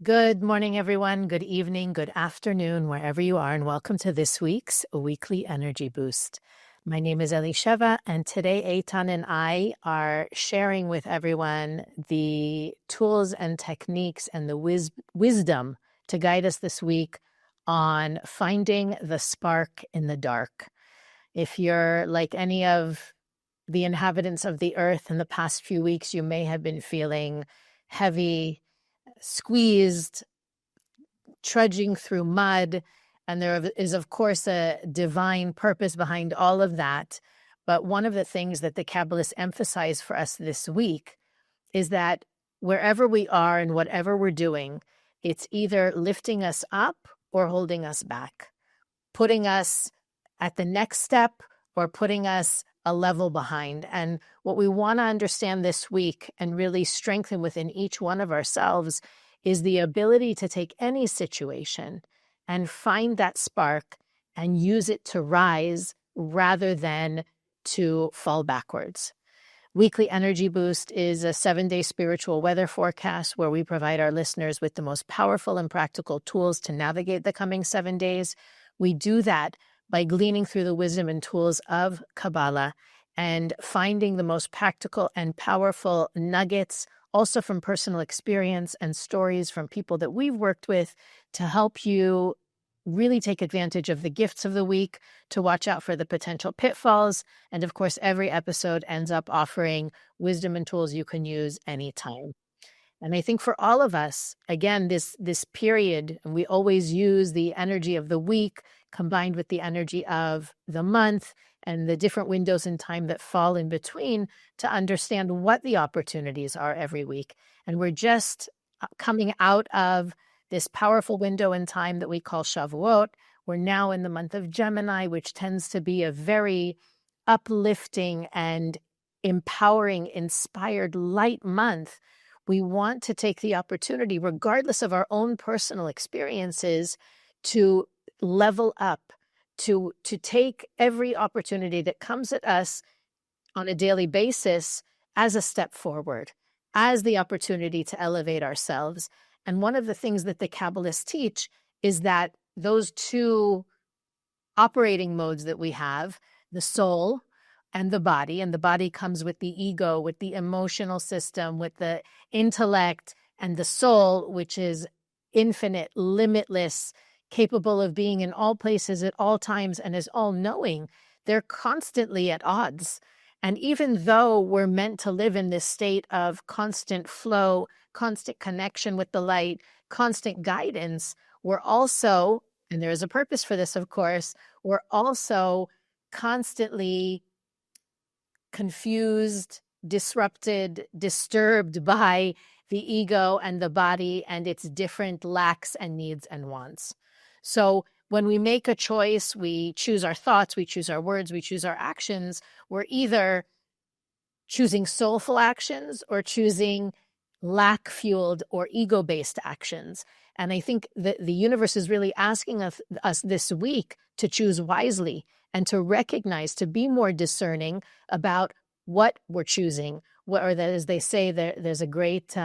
Good morning, everyone. Good evening, good afternoon, wherever you are, and welcome to this week's Weekly Energy Boost. My name is Elisheva, and today Eitan and I are sharing with everyone the tools and techniques and the wisdom to guide us this week on finding the spark in the dark. If you're like any of the inhabitants of the earth in the past few weeks, you may have been feeling heavy, squeezed, trudging through mud, and there is, of course, a divine purpose behind all of that. But one of the things that the Kabbalists emphasize for us this week is that wherever we are and whatever we're doing, it's either lifting us up or holding us back, putting us at the next step or putting us a level behind. And what we want to understand this week and really strengthen within each one of ourselves is the ability to take any situation and find that spark and use it to rise rather than to fall backwards. Weekly Energy Boost is a 7-day spiritual weather forecast where we provide our listeners with the most powerful and practical tools to navigate the coming 7 days. We do that by gleaning through the wisdom and tools of Kabbalah and finding the most practical and powerful nuggets, also from personal experience and stories from people that we've worked with, to help you really take advantage of the gifts of the week, to watch out for the potential pitfalls. And of course, every episode ends up offering wisdom and tools you can use anytime. And I think for all of us, again, this period, and we always use the energy of the week combined with the energy of the month and the different windows in time that fall in between to understand what the opportunities are every week. And we're just coming out of this powerful window in time that we call Shavuot. We're now in the month of Gemini, which tends to be a very uplifting and empowering, inspired, light month. We want to take the opportunity, regardless of our own personal experiences, to level up, to take every opportunity that comes at us on a daily basis as a step forward, as the opportunity to elevate ourselves. And one of the things that the Kabbalists teach is that those two operating modes that we have, the soul and the body comes with the ego, with the emotional system, with the intellect, and the soul, which is infinite, limitless, capable of being in all places at all times and is all-knowing. They're constantly at odds. And even though we're meant to live in this state of constant flow, constant connection with the light, constant guidance, we're also, and there is a purpose for this, of course, we're also constantly confused, disrupted, disturbed by the ego and the body and its different lacks and needs and wants. So when we make a choice, we choose our thoughts, we choose our words, we choose our actions, we're either choosing soulful actions or choosing lack-fueled or ego-based actions. And I think that the universe is really asking us this week to choose wisely and to recognize, to be more discerning about what we're choosing. Or that, as they say, there's a great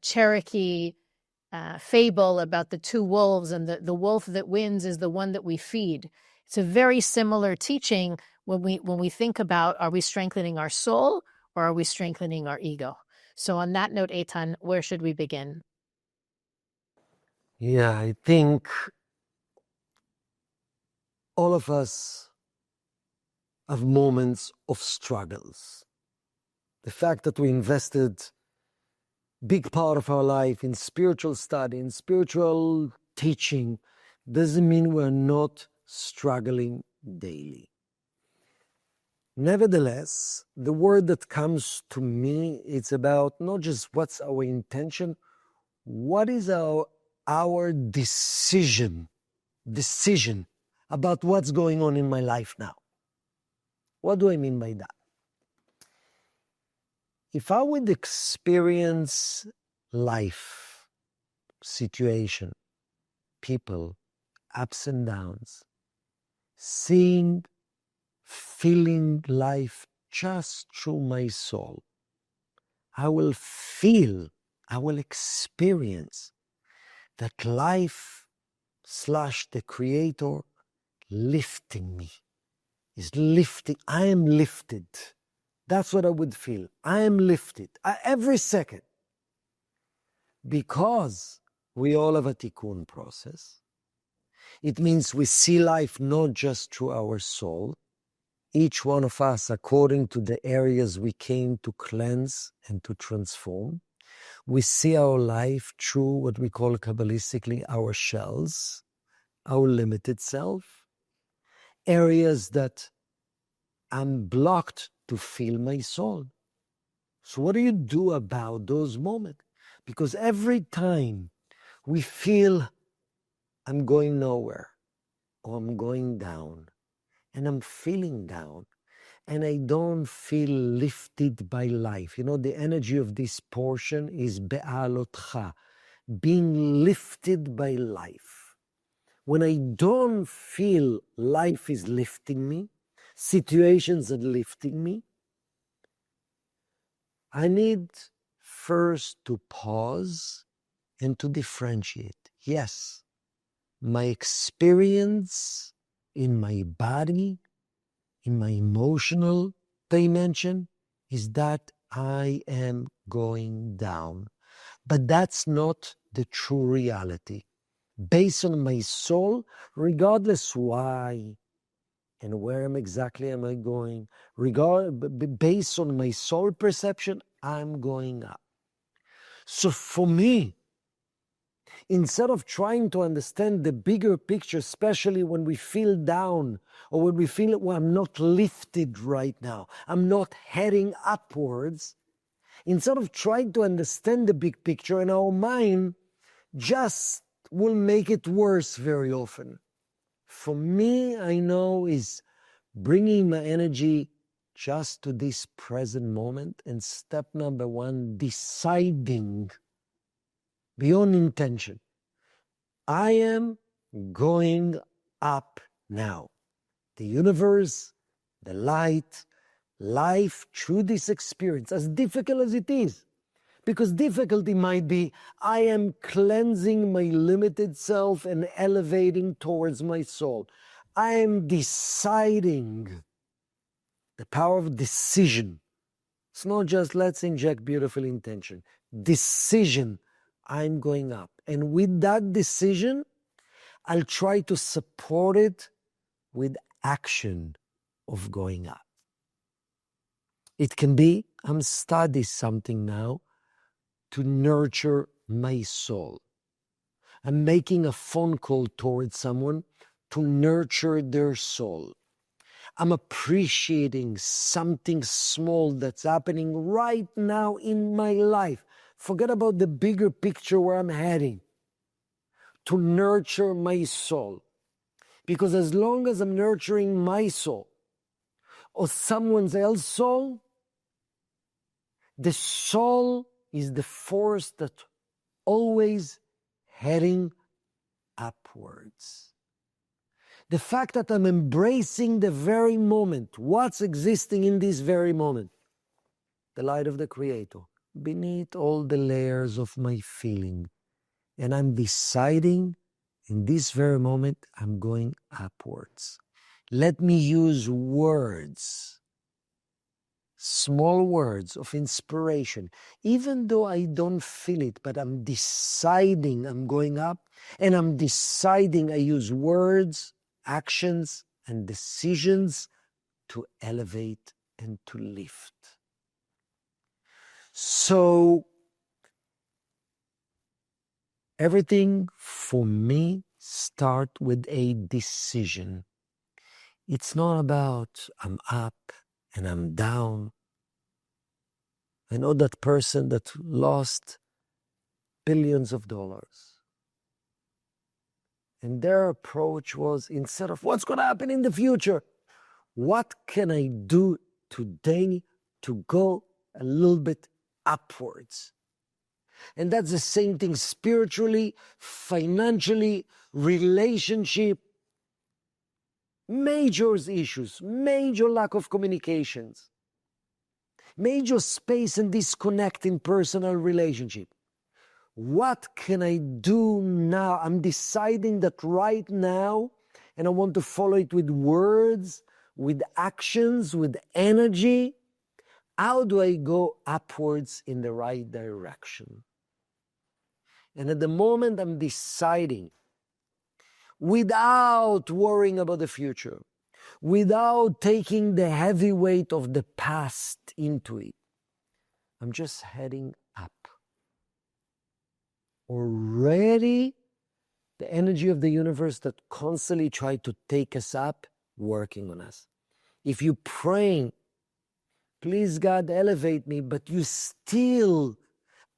Cherokee fable about the two wolves, and the wolf that wins is the one that we feed. It's a very similar teaching when we think about, are we strengthening our soul or are we strengthening our ego? So on that note, Eitan, where should we begin? Yeah, I think all of us have moments of struggles. The fact that we invested big part of our life in spiritual study, in spiritual teaching, doesn't mean we're not struggling daily. Nevertheless, the word that comes to me, it's about not just what's our intention, what is our decision about what's going on in my life now. What do I mean by that? If I would experience life, situation, people, ups and downs, seeing, feeling life just through my soul, I will feel I will experience that life / the Creator lifting me. Is lifting. I am lifted. That's what I would feel. I am lifted every second. Because we all have a tikkun process. It means we see life not just through our soul, each one of us according to the areas we came to cleanse and to transform. We see our life through what we call Kabbalistically our shells, our limited self, areas that I'm blocked to feel my soul. So what do you do about those moments? Because every time we feel I'm going nowhere, or I'm going down, and I'm feeling down, and I don't feel lifted by life. You know, the energy of this portion is be'alotcha, being lifted by life. When I don't feel life is lifting me, situations are lifting me, I need first to pause and to differentiate. Yes, my experience in my body, in my emotional dimension, is that I am going down. But that's not the true reality. Based on my soul, regardless why and where exactly am I going, based on my soul perception, I'm going up. So for me, instead of trying to understand the bigger picture, especially when we feel down or when we feel, well, I'm not lifted right now, I'm not heading upwards, instead of trying to understand the big picture, in our mind just will make it worse very often. For me, I know is bringing my energy just to this present moment, and step number one, deciding beyond intention. I am going up now. The universe, the light, life through this experience, as difficult as it is. Because difficulty might be, I am cleansing my limited self and elevating towards my soul. I am deciding. The power of decision. It's not just let's inject beautiful intention. Decision, I'm going up. And with that decision, I'll try to support it with action of going up. It can be, I'm studying something now to nurture my soul. I'm making a phone call towards someone to nurture their soul. I'm appreciating something small that's happening right now in my life. Forget about the bigger picture where I'm heading. To nurture my soul. Because as long as I'm nurturing my soul or someone else's soul, the soul is the force that always heading upwards. The fact that I'm embracing the very moment, what's existing in this very moment, the light of the Creator, beneath all the layers of my feeling. And I'm deciding in this very moment, I'm going upwards. Let me use words, small words of inspiration, even though I don't feel it, but I'm deciding I'm going up, and I'm deciding I use words, actions, and decisions to elevate and to lift. So everything for me starts with a decision. It's not about I'm up and I'm down. I know that person that lost billions of dollars. And their approach was, instead of what's going to happen in the future, what can I do today to go a little bit upwards? And that's the same thing spiritually, financially, relationship, major issues, major lack of communications, major space and disconnect in personal relationship. What can I do now? I'm deciding that right now, and I want to follow it with words, with actions, with energy. How do I go upwards in the right direction? And at the moment I'm deciding, without worrying about the future, without taking the heavy weight of the past into it, I'm just heading up. Already the energy of the universe that constantly try to take us up, working on us. If you praying, please God elevate me, but you still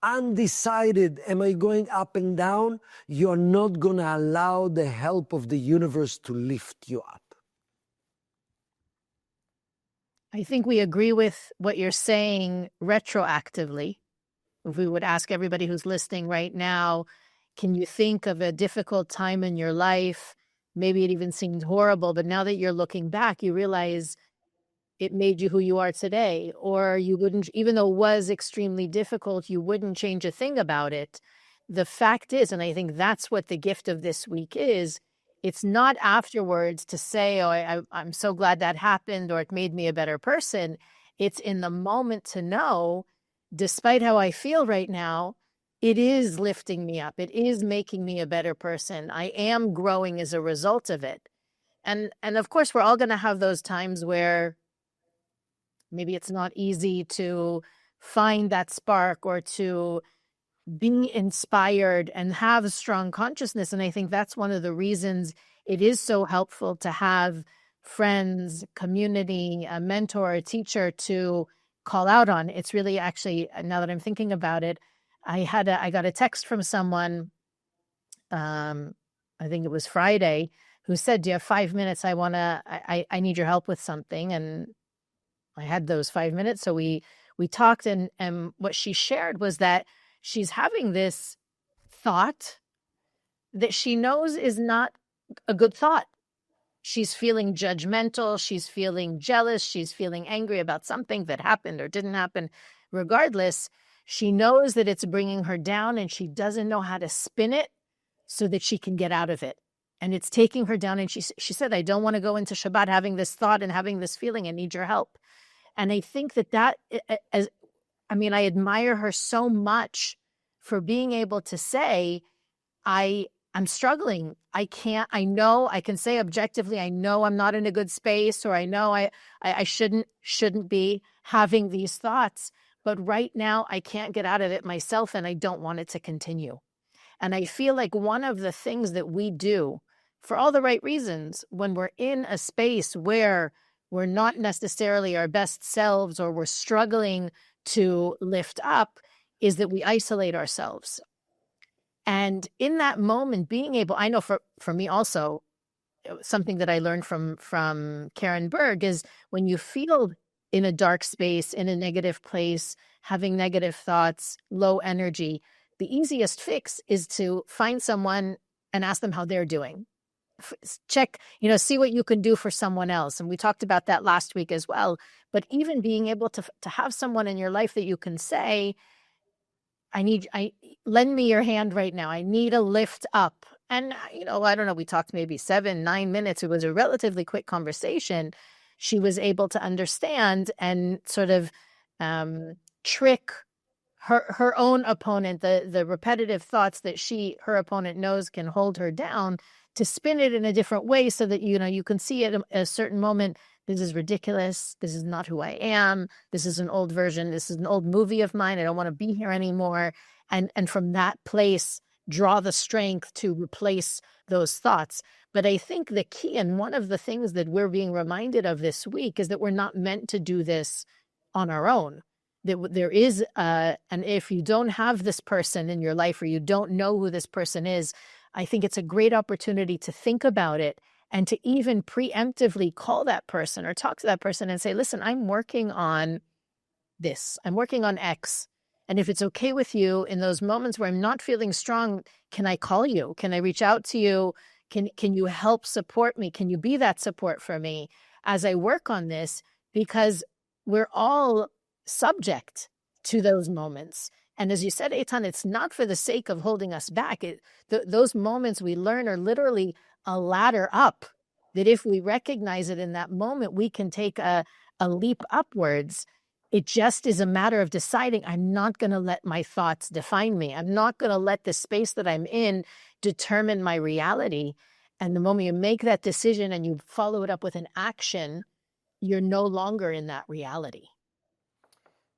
undecided, am I going up and down? You're not going to allow the help of the universe to lift you up. I think we agree with what you're saying retroactively. If we would ask everybody who's listening right now, can you think of a difficult time in your life? Maybe it even seemed horrible, but now that you're looking back, you realize it made you who you are today, or you wouldn't, even though it was extremely difficult, you wouldn't change a thing about it. The fact is, and I think that's what the gift of this week is, it's not afterwards to say, oh, I'm so glad that happened, or it made me a better person. It's in the moment to know, despite how I feel right now, it is lifting me up. It is making me a better person. I am growing as a result of it. And of course, we're all going to have those times where maybe it's not easy to find that spark or to be inspired and have a strong consciousness. And I think that's one of the reasons it is so helpful to have friends, community, a mentor, a teacher to call out on. It's really actually, now that I'm thinking about it, I got a text from someone, I think it was Friday, who said, do you have 5 minutes? I need your help with something. And I had those 5 minutes. So we talked, and what she shared was that she's having this thought that she knows is not a good thought. She's feeling judgmental. She's feeling jealous. She's feeling angry about something that happened or didn't happen. Regardless, she knows that it's bringing her down, and she doesn't know how to spin it so that she can get out of it. And it's taking her down. And she said, I don't want to go into Shabbat having this thought and having this feeling. I need your help. And I think that I admire her so much for being able to say, I'm struggling. I know I can say objectively, I know I'm not in a good space, or I know I shouldn't be having these thoughts, but right now I can't get out of it myself, and I don't want it to continue. And I feel like one of the things that we do for all the right reasons when we're in a space where we're not necessarily our best selves, or we're struggling to lift up, is that we isolate ourselves. And in that moment, being able, I know for me also, something that I learned from Karen Berg is when you feel in a dark space, in a negative place, having negative thoughts, low energy, the easiest fix is to find someone and ask them how they're doing. Check, see what you can do for someone else. And we talked about that last week as well. But even being able to have someone in your life that you can say, lend me your hand right now. I need a lift up. And, I don't know, we talked maybe 7-9 minutes. It was a relatively quick conversation. She was able to understand and sort of trick her own opponent, the repetitive thoughts that her opponent knows can hold her down, to spin it in a different way so that, you can see at a certain moment, this is ridiculous. This is not who I am. This is an old version. This is an old movie of mine. I don't want to be here anymore. And from that place, draw the strength to replace those thoughts. But I think the key, and one of the things that we're being reminded of this week, is that we're not meant to do this on our own. That there is, and if you don't have this person in your life, or you don't know who this person is, I think it's a great opportunity to think about it, and to even preemptively call that person or talk to that person and say, listen, I'm working on this. I'm working on X. And if it's okay with you, in those moments where I'm not feeling strong, can I call you? Can I reach out to you? Can you help support me? Can you be that support for me as I work on this? Because we're all subject to those moments. And as you said, Eitan, it's not for the sake of holding us back. Those moments we learn are literally a ladder up, that if we recognize it in that moment, we can take a leap upwards. It just is a matter of deciding, I'm not going to let my thoughts define me. I'm not going to let the space that I'm in determine my reality. And the moment you make that decision and you follow it up with an action, you're no longer in that reality.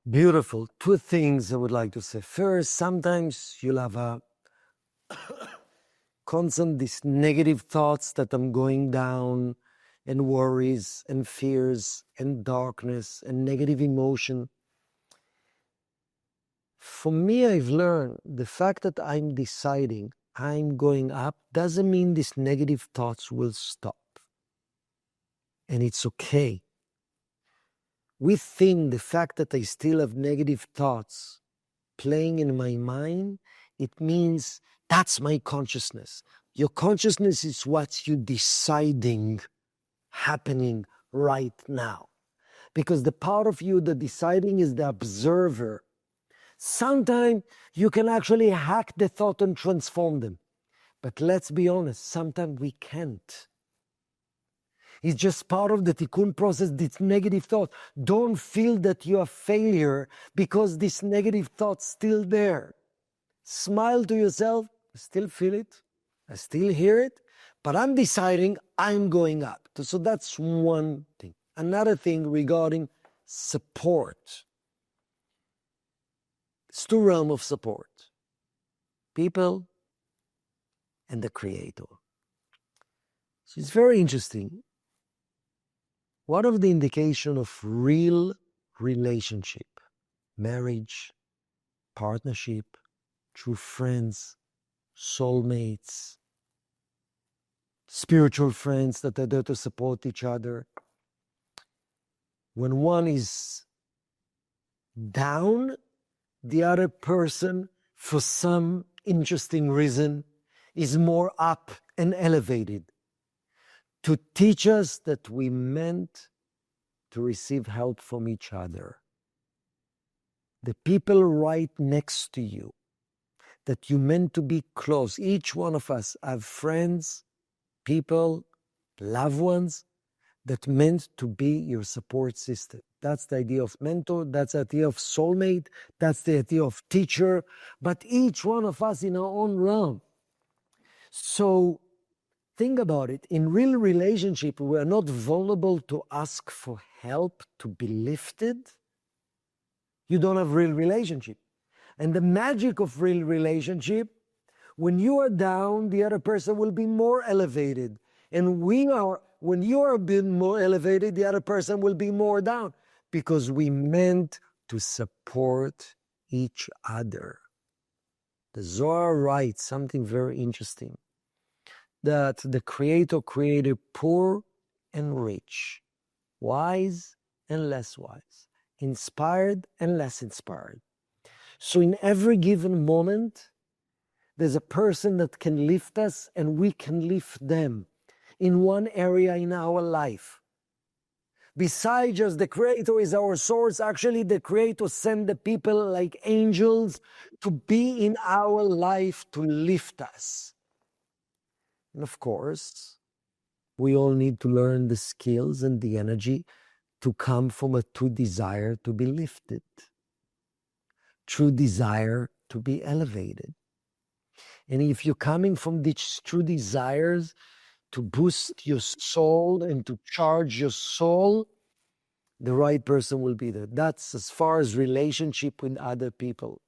Beautiful. Two things I would like to say. First, sometimes you'll have a constant these negative thoughts that I'm going down, and worries and fears and darkness and negative emotion. For me, I've learned the fact that I'm deciding I'm going up doesn't mean these negative thoughts will stop. And it's okay. Within the fact that I still have negative thoughts playing in my mind, it means that's my consciousness. Your consciousness is what you're deciding happening right now. Because the part of you that deciding is the observer. Sometimes you can actually hack the thought and transform them. But let's be honest, sometimes we can't. It's just part of the tikkun process, this negative thought. Don't feel that you're a failure because this negative thought's still there. Smile to yourself, I still feel it, I still hear it, but I'm deciding I'm going up. So that's one thing. Another thing regarding support. It's two realms of support. People and the Creator. So it's very interesting. One of the indication of real relationship, marriage, partnership, true friends, soulmates, spiritual friends that are there to support each other. When one is down, the other person, for some interesting reason, is more up and elevated to teach us that we meant to receive help from each other. The people right next to you, that you meant to be close. Each one of us have friends, people, loved ones that meant to be your support system. That's the idea of mentor, that's the idea of soulmate, that's the idea of teacher, but each one of us in our own realm. So think about it. In real relationship, we are not vulnerable to ask for help to be lifted. You don't have real relationship. And the magic of real relationship, when you are down, the other person will be more elevated. And when you are a bit more elevated, the other person will be more down. Because we meant to support each other. The Zohar writes something very interesting. That the Creator created poor and rich, wise and less wise, inspired and less inspired. So in every given moment, there's a person that can lift us and we can lift them in one area in our life. Besides just the Creator is our source, actually the Creator sent the people like angels to be in our life to lift us. And of course, we all need to learn the skills and the energy to come from a true desire to be lifted, true desire to be elevated. And if you're coming from these true desires to boost your soul and to charge your soul, the right person will be there. That's as far as relationship with other people.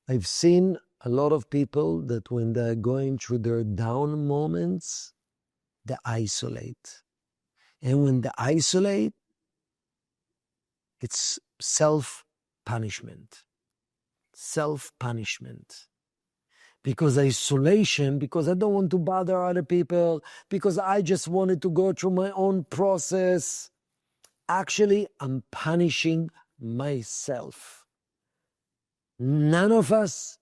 I've seen a lot of people that when they're going through their down moments, they isolate. And when they isolate, it's self-punishment. Self-punishment. Because isolation, because I don't want to bother other people, because I just wanted to go through my own process. Actually, I'm punishing myself. None of us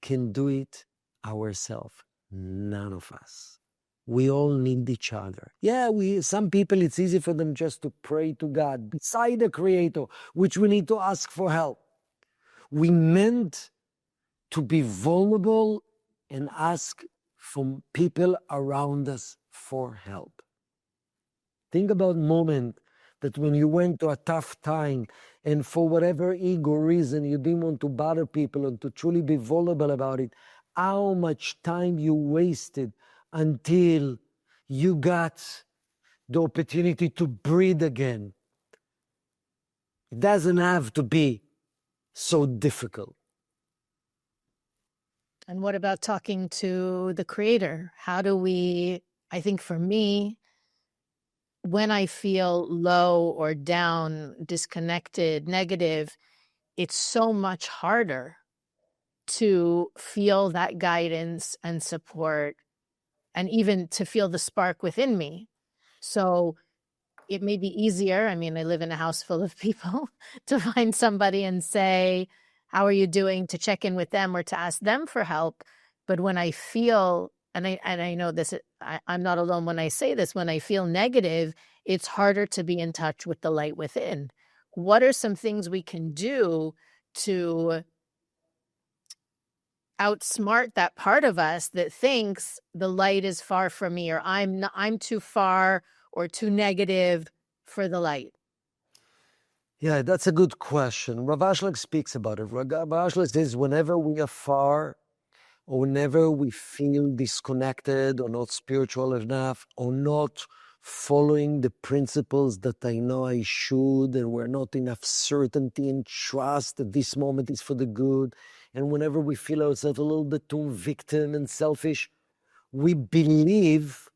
can do it ourselves. None of us. We all need each other. Yeah, some people, it's easy for them just to pray to God beside the Creator, which we need to ask for help. We meant to be vulnerable and ask from people around us for help. Think about moment that when you went to a tough time and for whatever ego reason you didn't want to bother people and to truly be vulnerable about it, how much time you wasted until you got the opportunity to breathe again. It doesn't have to be so difficult. And what about talking to the creator? How do we, I think for me, when I feel low or down, disconnected, negative, it's so much harder to feel that guidance and support and even to feel the spark within me. So it may be easier. I mean, I live in a house full of people to find somebody and say, how are you doing, to check in with them or to ask them for help. But when I feel, and I know this, I'm not alone when I say this, when I feel negative, it's harder to be in touch with the light within. What are some things we can do to outsmart that part of us that thinks the light is far from me, or I'm too far or too negative for the light? Yeah, that's a good question. Rav Ashlag speaks about it. Rav Ashlag says whenever we are far, or whenever we feel disconnected or not spiritual enough, or not following the principles that I know I should, and we're not enough certainty and trust that this moment is for the good, and whenever we feel ourselves a little bit too victim and selfish, we believe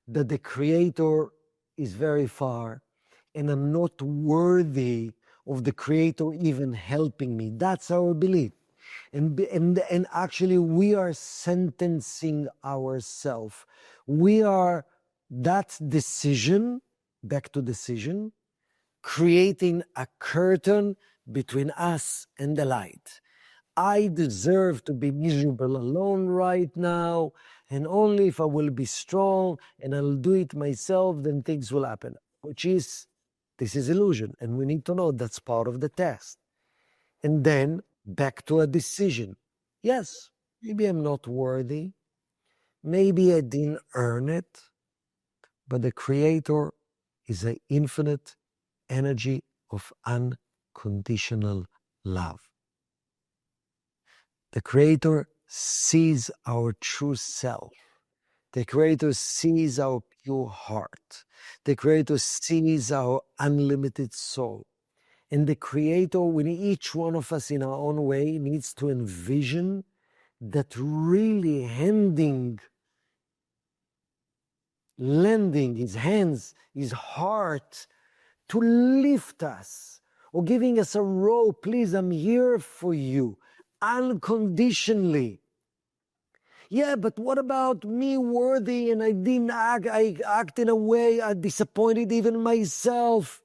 that the Creator is very far and I'm not worthy of the Creator even helping me. That's our belief. And actually, we are sentencing ourselves. We are, that decision, back to decision, creating a curtain between us and the light. I deserve to be miserable alone right now, and only if I will be strong and I'll do it myself, then things will happen, this is illusion. And we need to know that's part of the test. And then back to a decision. Yes, maybe I'm not worthy. Maybe I didn't earn it. But the Creator is an infinite energy of unconditional love. The Creator sees our true self. The Creator sees our pure heart. The Creator sees our unlimited soul. And the Creator, when each one of us in our own way, needs to envision that really lending his hands, his heart to lift us, or giving us a rope. Please, I'm here for you, unconditionally. Yeah, but what about me worthy and I didn't act, I act in a way I disappointed even myself.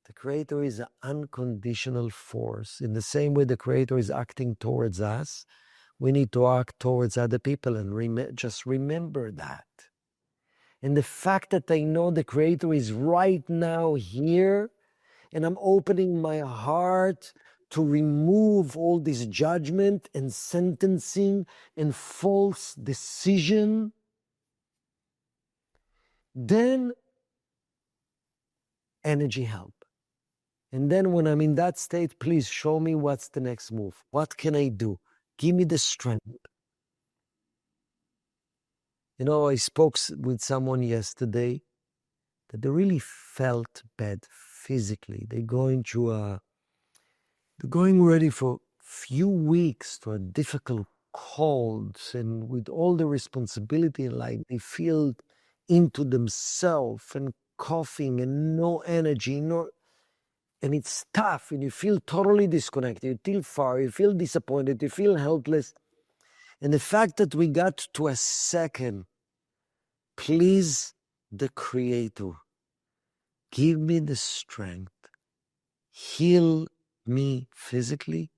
The Creator is an unconditional force. In the same way the Creator is acting towards us, we need to act towards other people and just remember that. And the fact that I know the Creator is right now here, and I'm opening my heart to remove all this judgment and sentencing and false decision, then energy help. And then when I'm in that state, please show me what's the next move. What can I do? Give me the strength. You know, I spoke with someone yesterday that they really felt bad physically. They're going ready for few weeks to a difficult cold, and with all the responsibility in life, they feel into themselves and coughing and no energy, and it's tough, and you feel totally disconnected, you feel far, you feel disappointed, you feel helpless. And the fact that we got to a second, please, the Creator, give me the strength, heal me physically,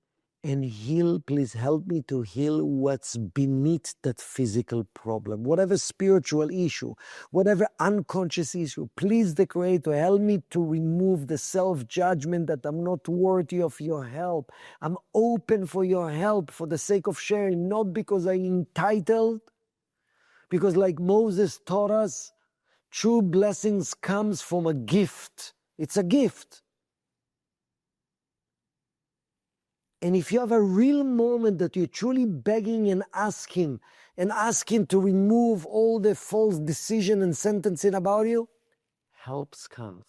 and heal. Please help me to heal what's beneath that physical problem, whatever spiritual issue, whatever unconscious issue. Please, the Creator, help me to remove the self-judgment that I'm not worthy of your help. I'm open for your help for the sake of sharing, not because I'm entitled, because like Moses taught us, true blessings comes from a gift. It's a gift. And if you have a real moment that you're truly begging and asking to remove all the false decision and sentencing about you, helps comes.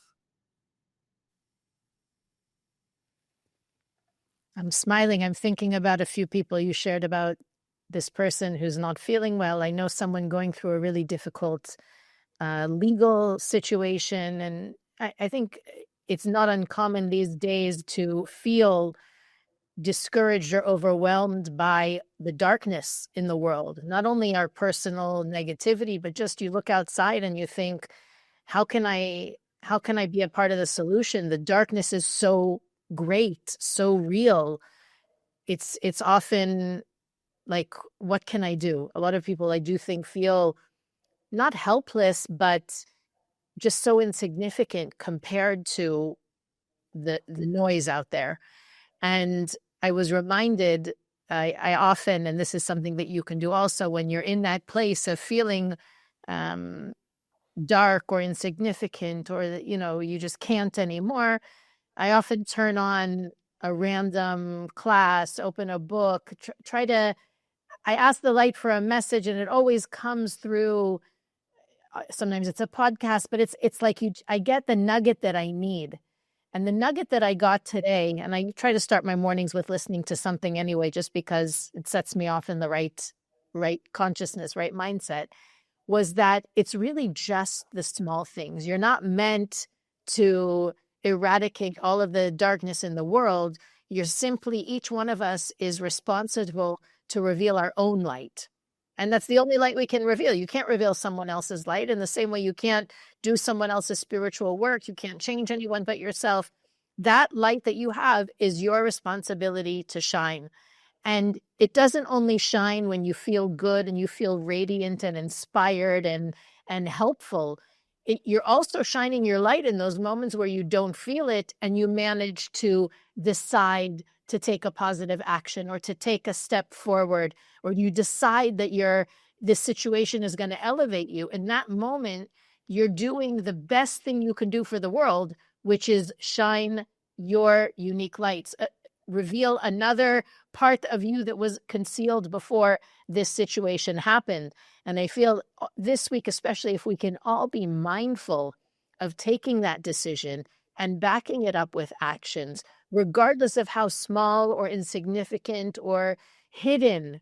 I'm smiling. I'm thinking about a few people you shared about this person who's not feeling well. I know someone going through a really difficult legal situation. And I think it's not uncommon these days to feel discouraged or overwhelmed by the darkness in the world, not only our personal negativity, but just you look outside and you think, how can I be a part of the solution? The darkness is so great, so real. It's often like, what can I do? A lot of people, I do think, feel not helpless, but just so insignificant compared to the noise out there. And I was reminded, I often, and this is something that you can do also, when you're in that place of feeling dark or insignificant, or that, you just can't anymore, I often turn on a random class, open a book, I ask the light for a message, and it always comes through. Sometimes it's a podcast, but it's like I get the nugget that I need. And the nugget that I got today, and I try to start my mornings with listening to something anyway, just because it sets me off in the right consciousness, right mindset, was that it's really just the small things. You're not meant to eradicate all of the darkness in the world. You're simply, each one of us is responsible to reveal our own light. And that's the only light we can reveal. You can't reveal someone else's light in the same way you can't do someone else's spiritual work. You can't change anyone but yourself. That light that you have is your responsibility to shine. And it doesn't only shine when you feel good and you feel radiant and inspired and helpful. You're also shining your light in those moments where you don't feel it, and you manage to decide to take a positive action or to take a step forward, or you decide that this situation is going to elevate you. In that moment, you're doing the best thing you can do for the world, which is shine your unique lights, reveal another part of you that was concealed before this situation happened. And I feel this week, especially, if we can all be mindful of taking that decision and backing it up with actions, regardless of how small or insignificant or hidden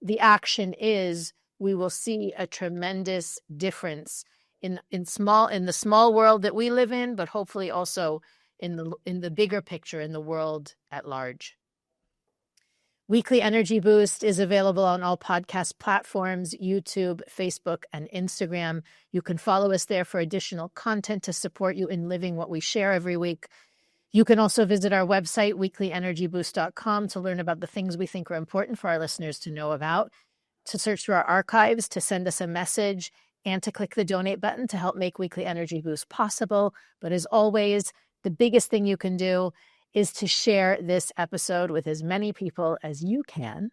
the action is, we will see a tremendous difference in the small world that we live in, but hopefully also in the bigger picture, in the world at large. Weekly Energy Boost is available on all podcast platforms, YouTube, Facebook, and Instagram. You can follow us there for additional content to support you in living what we share every week. You can also visit our website, weeklyenergyboost.com, to learn about the things we think are important for our listeners to know about, to search through our archives, to send us a message, and to click the donate button to help make Weekly Energy Boost possible. But as always, the biggest thing you can do is to share this episode with as many people as you can.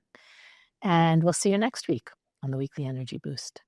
And we'll see you next week on the Weekly Energy Boost.